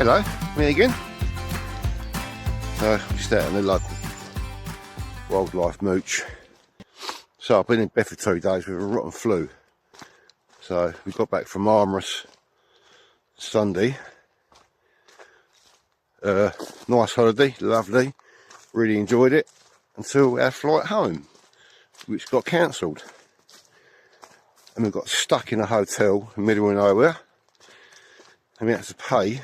Hello, me again. So I'm just out in the local wildlife mooch. So I've been in bed for 2 days with a rotten flu. So we got back from Armorous Sunday. Nice holiday, lovely, really enjoyed it until our flight home, which got cancelled. And we got stuck in a hotel in the middle of nowhere. And we had to pay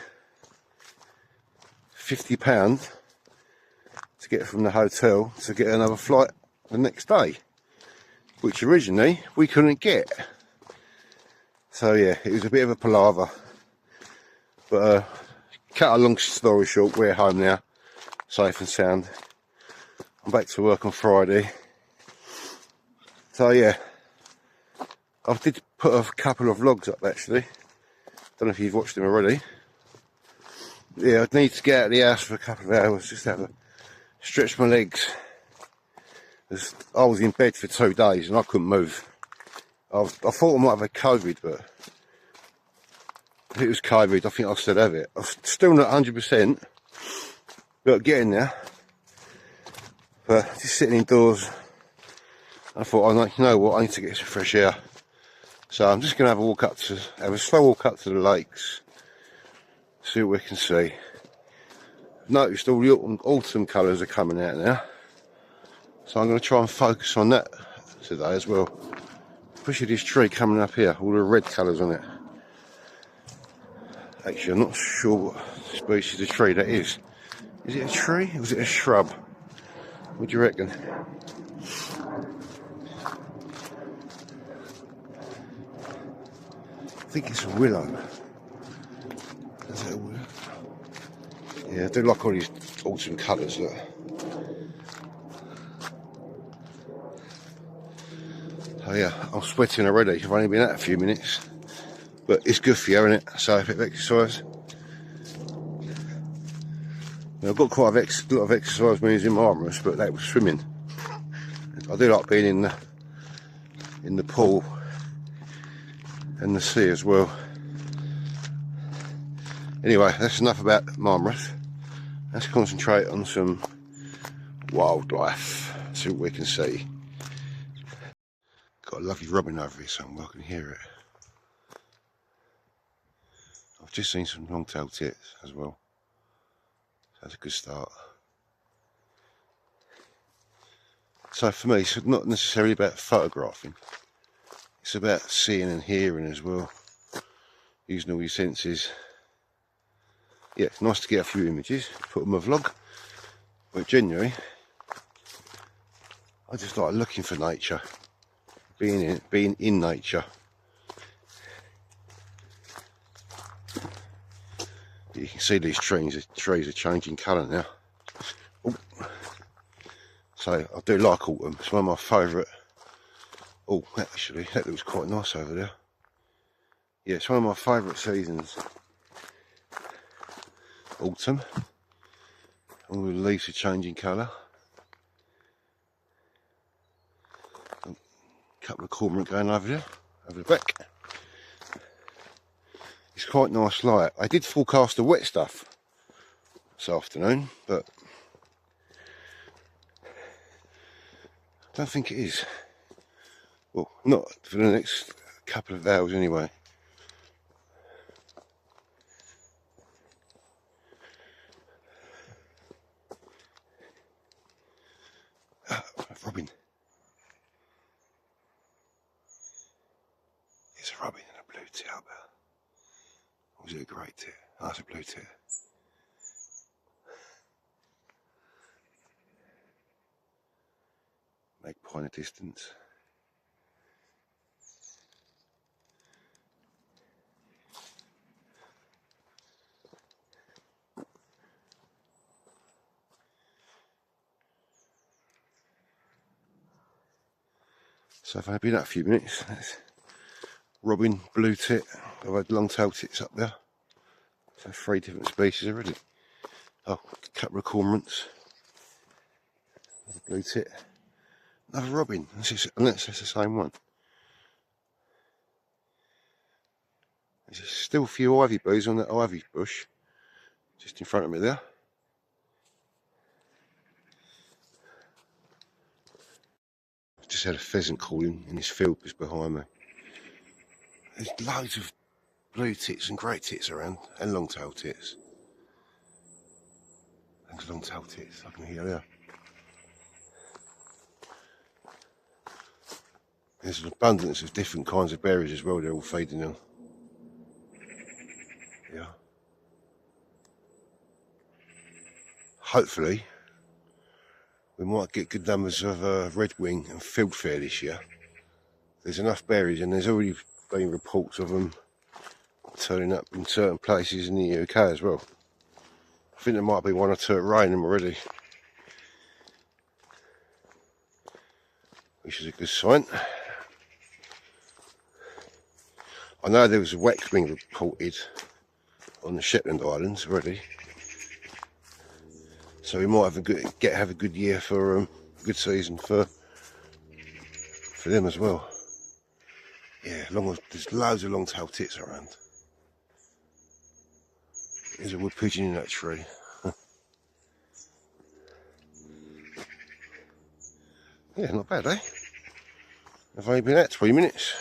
£50 to get from the hotel to get another flight the next day, which originally we couldn't get. So yeah, it was a bit of a palaver, but cut a long story short, we're home now, safe and sound. I'm back to work on Friday. So yeah, I did put a couple of vlogs up actually. Don't know if you've watched them already. Yeah, I'd need to get out of the house for a couple of hours, just have a stretch my legs. I was in bed for 2 days and I couldn't move. I thought I might have had COVID, but if it was COVID, I think I'll still have it. I'm still not 100%, but getting there. But just sitting indoors, I thought, you know what, I need to get some fresh air. So I'm just going to have a slow walk up to the lakes, see what we can see. Noticed all the autumn colours are coming out now, so I'm going to try and focus on that today as well. Especially this tree coming up here, all the red colours on it. Actually, I'm not sure what species of tree that is. Is it a tree or is it a shrub? What do you reckon? I think it's a willow. Is it a willow? Yeah, I do like all these autumn colours, look. Oh yeah, I'm sweating already. I've only been out a few minutes. But it's good for you, isn't it? So a bit of exercise. Now, I've got quite a lot of exercise means in my Armorous, but that was swimming. I do like being in the pool and the sea as well. Anyway, that's enough about Armorous. Let's concentrate on some wildlife, see what we can see. Got a lovely robin over here somewhere, I can hear it. I've just seen some long-tailed tits as well. That's a good start. So for me, it's not necessarily about photographing. It's about seeing and hearing as well. Using all your senses. Yeah, it's nice to get a few images, put them on a vlog. But genuinely, I just like looking for nature. Being in nature. You can see these trees are changing colour now. Ooh. So I do like autumn. It's one of my favourite. Oh, actually, that looks quite nice over there. Yeah, it's one of my favourite seasons. Autumn. All the leaves are changing colour. A couple of cormorant going over there, over the back. It's quite nice light. I did forecast the wet stuff this afternoon, but I don't think it is. Well, not for the next couple of hours anyway. Robin. It's a robin and a blue tit up there. Or was it a grey tit? Oh, it's a blue tit. Magpie in the distance. So if I've been out a few minutes, that's robin, blue tit. I've had long-tailed tits up there. So 3 different species already. Oh, a couple of cormorants. Another blue tit. Another robin, unless that's the same one. There's still a few ivy bees on that ivy bush. just in front of me there. I've just had a pheasant calling in this field just behind me. There's loads of blue tits and grey tits around, and long-tailed tits. And long-tailed tits, I can hear there. There's an abundance of different kinds of berries as well, they're all feeding on. Yeah. Hopefully, we might get good numbers of redwing and fieldfare this year. There's enough berries, and there's already been reports of them turning up in certain places in the UK as well. I think there might be one or two at Rainham already, which is a good sign. I know there was a wet being reported on the Shetland Islands already, so we might have a good year for good season for them as well. Yeah, there's loads of long-tailed tits around. There's a wood pigeon in that tree. Yeah, not bad, eh? I've only been out 3 minutes.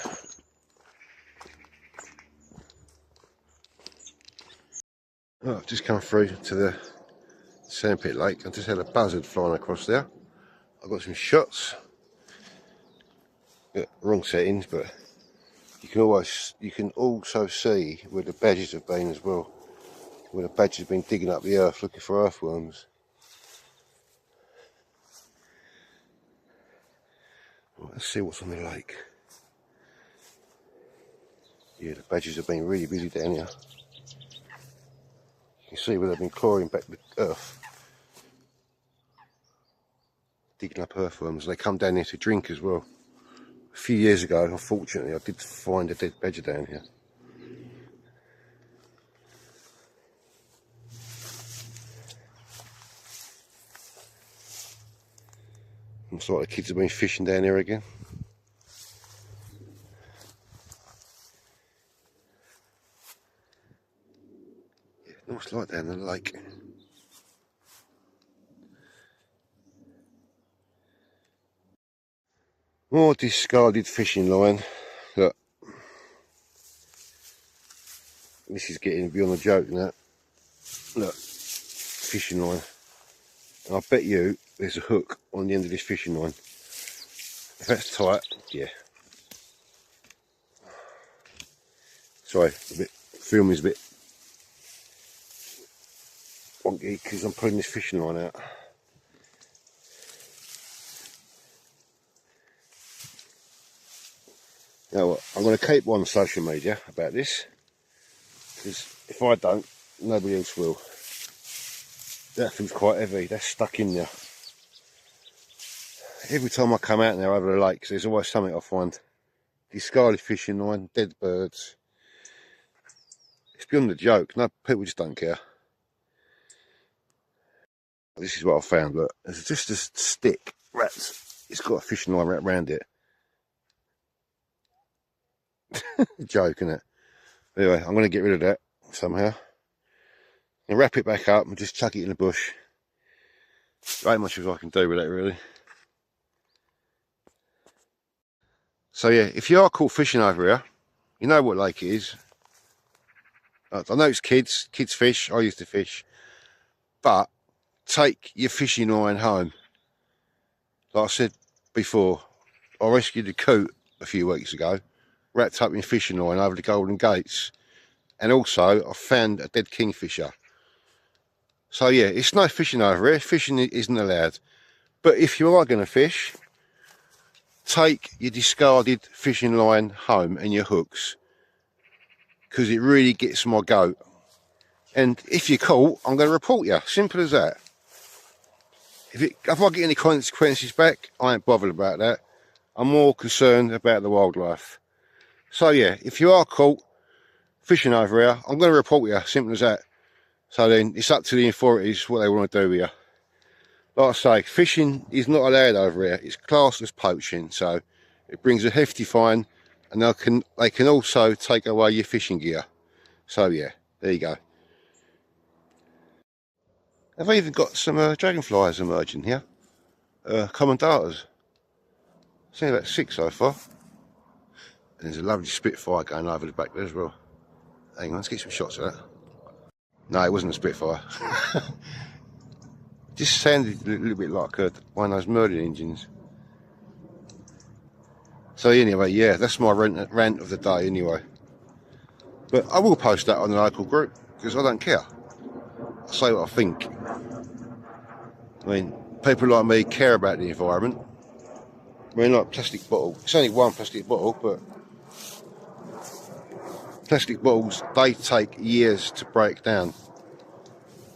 Oh, I've just come through to the Sandpit Lake. I just had a buzzard flying across there. I've got some shots. Yeah, wrong settings, but you can also see where the badgers have been as well. Where the badgers have been digging up the earth looking for earthworms. Right, let's see what's on the lake. Yeah, the badgers have been really busy down here. You can see where they've been clawing back the earth, digging up earthworms. They come down here to drink as well. A few years ago, unfortunately, I did find a dead badger down here. Looks like the kids have been fishing down here again. Yeah, nice light down the lake. More discarded fishing line. Look, this is getting beyond a joke now. Look, fishing line. And I bet you there's a hook on the end of this fishing line. If that's tight, yeah. Sorry, filming's a bit wonky because I'm putting this fishing line out. Now what, I'm going to keep on social media about this, because if I don't, nobody else will. That thing's quite heavy, that's stuck in there. Every time I come out there over the lakes, there's always something I find. Discarded fishing line, dead birds. It's beyond a joke, no, people just don't care. This is what I found, look, there's just a stick, rats, it's got a fishing line wrapped around it. Joke, isn't it? Anyway, I'm going to get rid of that somehow. And wrap it back up and just chuck it in the bush. There ain't much as I can do with that, really. So yeah, if you are caught fishing over here, you know what lake it is. I know it's kids fish, I used to fish. But take your fishing line home. Like I said before, I rescued a coot a few weeks ago, wrapped up in fishing line over the Golden Gates. And also, I found a dead kingfisher. So yeah, it's no fishing over here. Fishing isn't allowed. But if you are going to fish, take your discarded fishing line home and your hooks, because it really gets my goat. And if you're caught, I'm going to report you. Simple as that. If I get any consequences back, I ain't bothered about that. I'm more concerned about the wildlife. So yeah, if you are caught fishing over here, I'm going to report you. Simple as that. So then it's up to the authorities what they want to do with you. Like I say, fishing is not allowed over here. It's classed as poaching, so it brings a hefty fine, and they can also take away your fishing gear. So yeah, there you go. I've even got some dragonflies emerging here. Commendators. I've seen about 6 so far. And there's a lovely Spitfire going over the back there as well. Hang on, let's get some shots of that. No, it wasn't a Spitfire. Just sounded a little bit like one of those murder engines. So anyway, yeah, that's my rant of the day anyway. But I will post that on the local group, because I don't care. I say what I think. I mean, people like me care about the environment. I mean, like plastic bottle. It's only one plastic bottle, but plastic bottles, they take years to break down.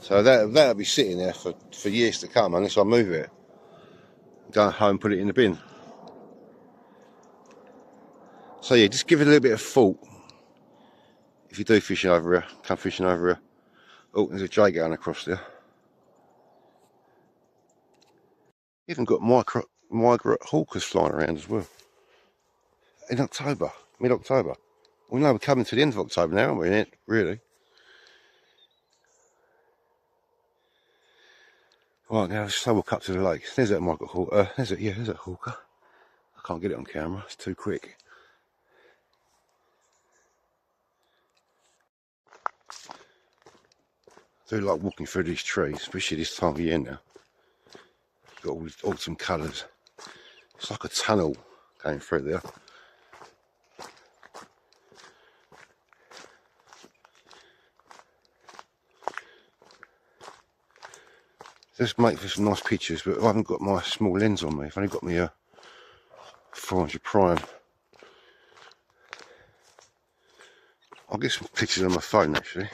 So that'll be sitting there for years to come unless I move it. Go home and put it in the bin. So yeah, just give it a little bit of thought. If you do fishing over here, come fishing over here. Oh, there's a jay going across there. Even got migrant hawkers flying around as well. In October, mid-October. We know we're coming to the end of October now, aren't we? Really. Right, now let's walk up to the lake. There's that migrant hawker. There's that hawker. I can't get it on camera, it's too quick. I do like walking through these trees, especially this time of year now. You've got all these autumn colours. It's like a tunnel going through there. Just make for some nice pictures, but I haven't got my small lens on me. I've only got my 400 prime. I'll get some pictures on my phone actually.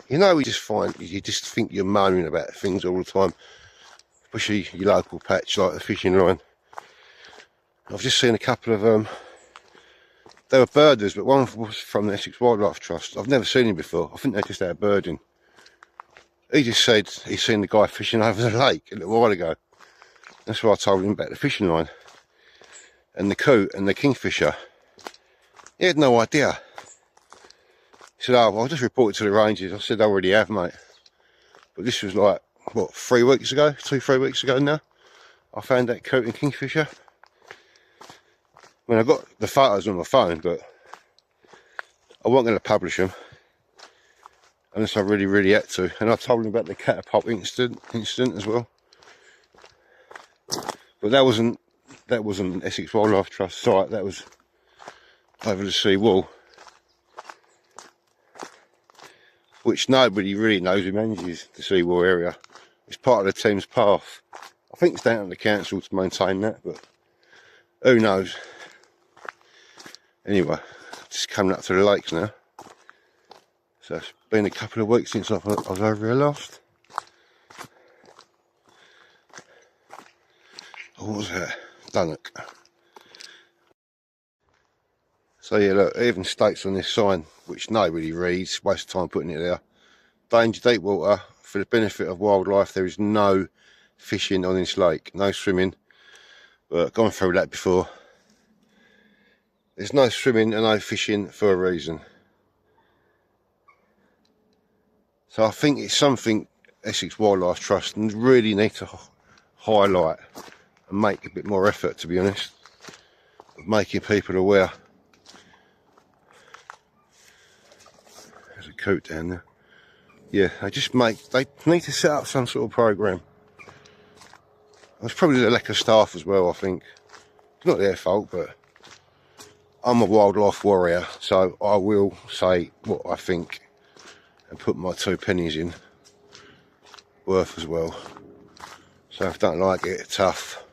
You know, you just think you're moaning about things all the time, especially your local patch like the fishing line. I've just seen a couple of they were birders, but one was from the Essex Wildlife Trust. I've never seen him before. I think they're just out birding. He just said he's seen the guy fishing over the lake a little while ago. That's why I told him about the fishing line and the coot and the kingfisher. He had no idea. He said, oh, well, I'll just report it to the rangers. I said, I already have, mate. But this was like, what, 3 weeks ago? 2-3 weeks ago now? I found that coot and kingfisher. I mean, I got the photos on my phone, but I wasn't going to publish them unless I really had to. And I told him about the catapult incident as well. But that wasn't Essex Wildlife Trust site. That was over the sea wall, which nobody really knows who manages the sea wall area. It's part of the Thames Path. I think it's down to the council to maintain that, but who knows. Anyway, just coming up to the lakes now. So it's been a couple of weeks since I was over here last. What was that? Dunnock. So yeah, look, it even states on this sign, which nobody reads, waste of time putting it there. Danger deep water. For the benefit of wildlife, there is no fishing on this lake, no swimming. But I've gone through that before. There's no swimming and no fishing for a reason. So I think it's something Essex Wildlife Trust really need to highlight and make a bit more effort, to be honest, of making people aware. There's a coot down there. Yeah, they need to set up some sort of program. It's probably the lack of staff as well, I think. It's not their fault, but I'm a wildlife warrior, so I will say what I think and put my 2 pennies in worth as well. So if I don't like it, tough,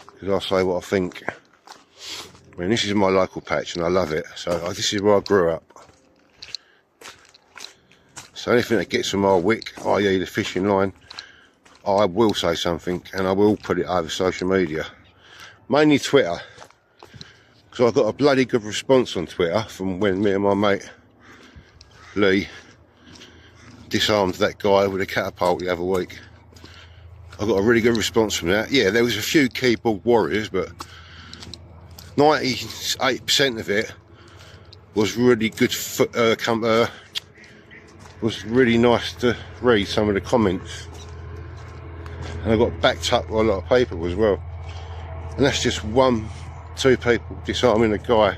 because I say what I think. I mean, this is my local patch and I love it, so this is where I grew up. So anything that gets on my wick, i.e. the fishing line, I will say something and I will put it over social media, mainly Twitter, because I got a bloody good response on Twitter from when me and my mate Lee disarmed that guy with a catapult the other week. I got a really good response from that. Yeah, there was a few keyboard warriors, but 98% of it was really good. Was really nice to read some of the comments, and I got backed up by a lot of people as well. And that's just two people disarming a guy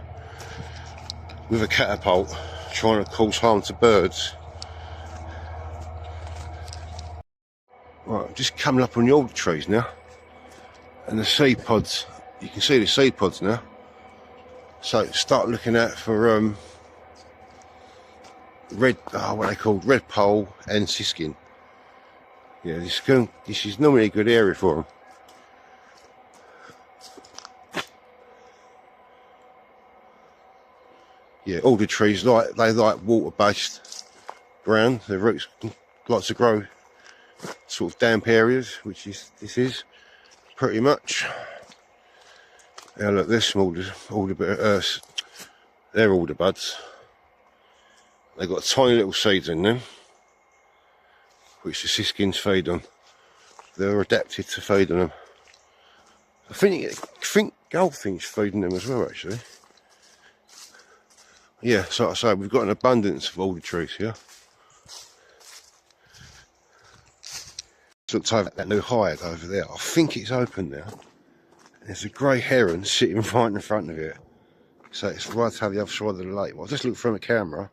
with a catapult trying to cause harm to birds. Right, I'm just coming up on the alder trees now, and the seed pods. You can see the seed pods now. So start looking out for what they called red pole and siskin. Yeah, this is normally a good area for them. Yeah, alder trees they like water-based ground. Their roots like to grow sort of damp areas, which this is pretty much. Now look, there's some they're alder buds. They've got tiny little seeds in them, which the siskins feed on. They're adapted to feed on them. I think goldfinch feeding them as well, actually. Yeah, so like I say, we've got an abundance of alder trees here. Looked over that new hide over there. I think it's open now. There's a grey heron sitting right in front of it. So it's right to the other side of the lake. Well, I just looked from the camera.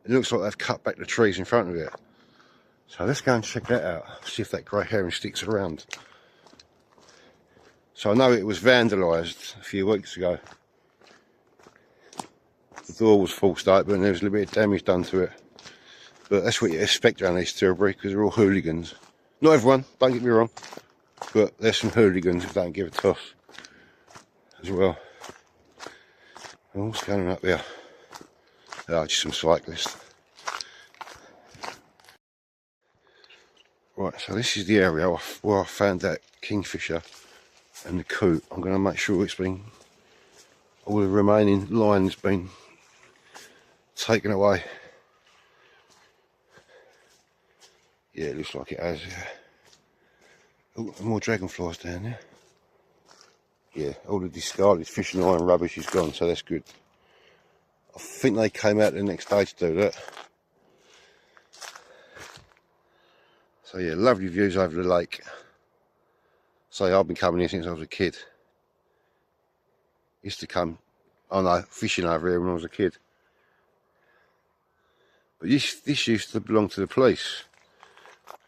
It looks like they've cut back the trees in front of it. So let's go and check that out. See if that grey heron sticks around. So I know it was vandalised a few weeks ago. The door was forced open and there was a little bit of damage done to it. But that's what you expect around East Tilbury, because they're all hooligans. Not everyone, don't get me wrong. But there's some hooligans who don't give a toss as well. Oh, what's going on up there? Oh, just some cyclists. Right, so this is the area where I found that kingfisher and the coot. I'm going to make sure all the remaining line's been taken away. Yeah, it looks like it has. Oh, more dragonflies down there. Yeah, all the discarded fishing line rubbish is gone, so that's good. I think they came out the next day to do that. So yeah, lovely views over the lake. So I've been coming here since I was a kid. Used to come, fishing over here when I was a kid. But this used to belong to the police.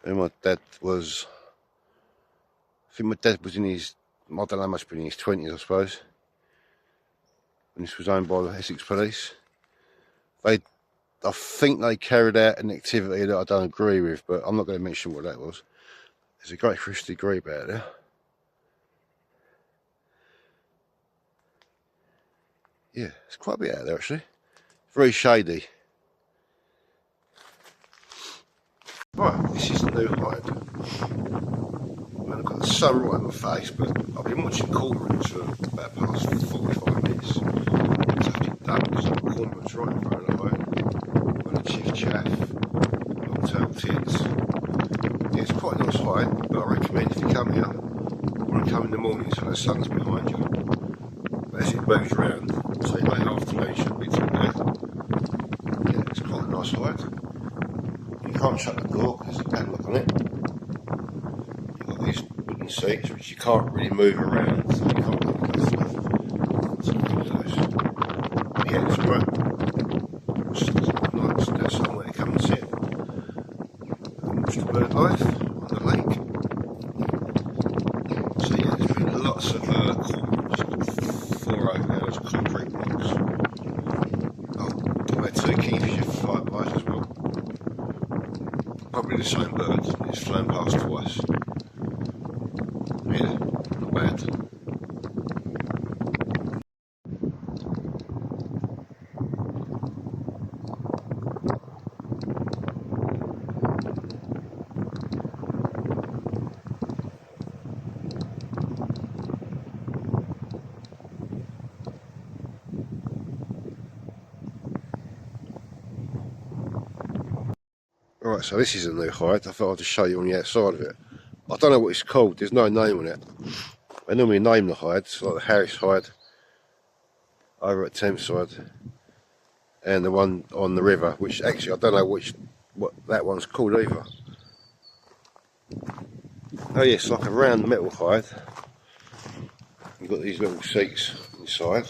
And my dad was, I think my dad was in his, I don't know, must have been in his 20s, I suppose. And this was owned by the Essex Police. I think they carried out an activity that I don't agree with, but I'm not going to mention what that was. There's a great crested grebe out there. Yeah, it's quite a bit out there actually. Very shady. Right, this is the new hide. I've got the sun right in my face, but I've been watching cormorants for about the past 45 minutes. It's actually done because I've got cormorants right in front of the hide. Got a chief chaff, long-tailed tits. Yeah, it's quite a nice hide, but I recommend if you come here, you want to come in the morning so the sun's behind you. But as it moves around, say late afternoon shouldn't be too bad. Yeah, it's quite a nice hide. You can't shut the door because there's a padlock on it. You've got these wooden seats which you can't really move around, so you can't go through. So those. Yeah, it's great. It's nice to have somewhere to come and sit and watch the bird life on the lake. So yeah, there's been lots of cormorants, 4 over there, those concrete blocks. Oh, I've had 2 kingfisher fly by as well. Probably the same bird, it's flown past twice. Yeah, not bad. Alright, so this is a new hide. I thought I'd just show you on the outside of it. I don't know what it's called, there's no name on it. They normally name the hides, like the Harris hide over at Thameside, and the one on the river, which actually I don't know what that one's called either. Oh yes, it's like a round metal hide. You've got these little seats inside.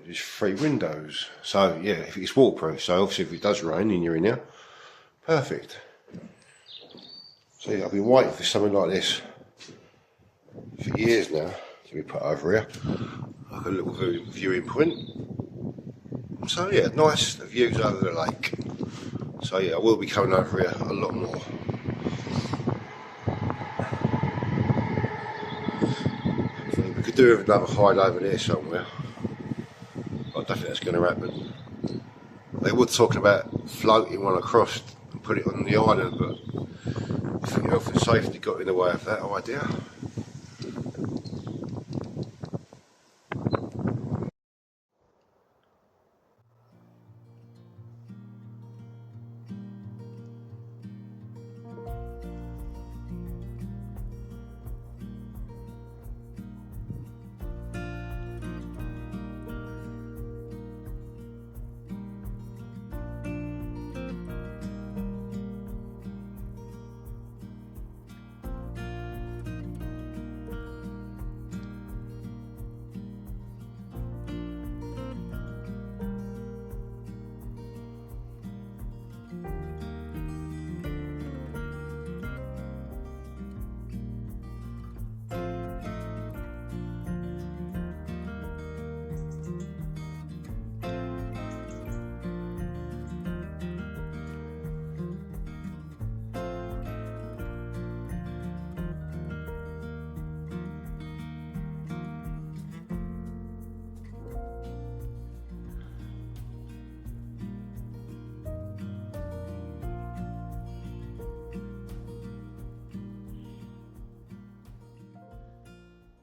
There's 3 windows, so yeah, if it's waterproof, so obviously if it does rain and you're in here, perfect. So yeah, I've been waiting for something like this for years now to be put over here, like a little viewing point. So yeah, nice views over the lake. So yeah, I will be coming over here a lot more. We could do with another hide over there somewhere. I don't think that's going to happen. They were talking about floating one across and put it on the island, but I think health and safety got in the way of that idea.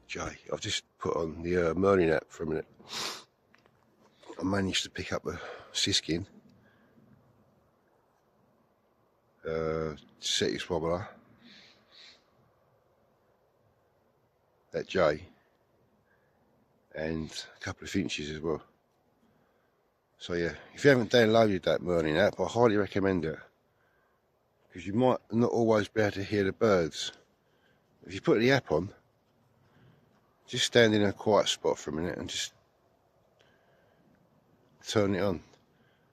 Jay, I've just put on the Merlin app for a minute. I managed to pick up a siskin, Cetus wobbler, that Jay, and a couple of finches as well. So yeah, if you haven't downloaded that Merlin app, I highly recommend it, because you might not always be able to hear the birds. If you put the app on, just stand in a quiet spot for a minute and just turn it on.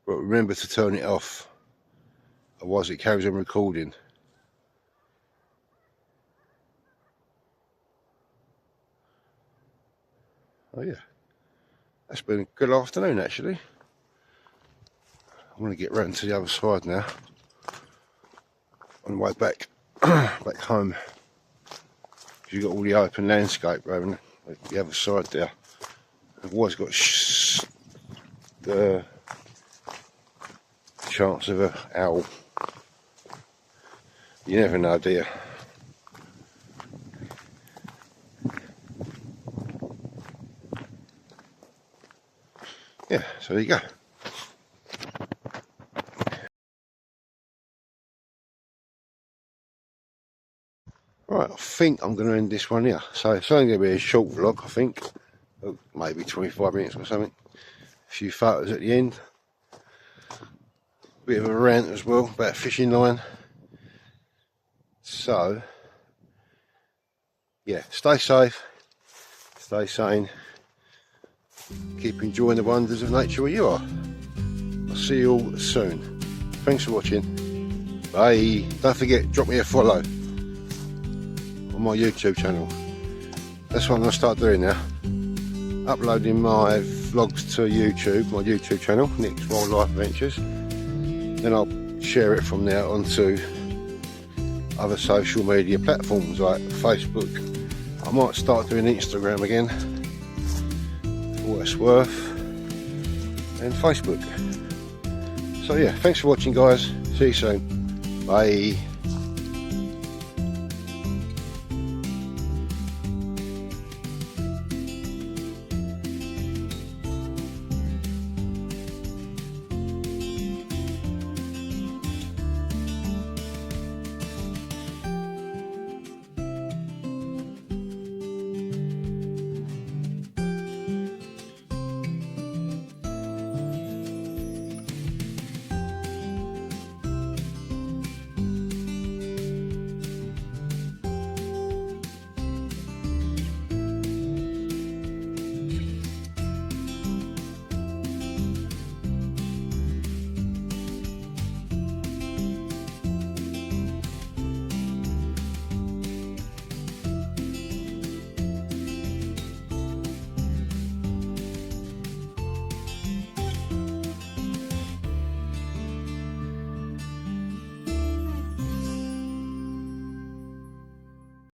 But remember to turn it off, otherwise it carries on recording. Oh yeah, that's been a good afternoon actually. I'm going to get round to the other side now, on the way back, back home. You've got all the open landscape over the other side there. I've always got the chance of an owl. You never know, do you? Yeah, so there you go. Right, I think I'm going to end this one here. So it's only going to be a short vlog, I think. Oh, maybe 25 minutes or something. A few photos at the end. Bit of a rant as well about fishing line. So, yeah, stay safe, stay sane, keep enjoying the wonders of nature where you are. I'll see you all soon. Thanks for watching. Bye. Don't forget, drop me a follow on my YouTube channel. That's what I'm going to start doing now. Uploading my vlogs to YouTube, my YouTube channel, Nick's Wildlife Adventures. Then I'll share it from there onto other social media platforms like Facebook. I might start doing Instagram again, for what it's worth, and Facebook. So yeah, thanks for watching guys. See you soon. Bye.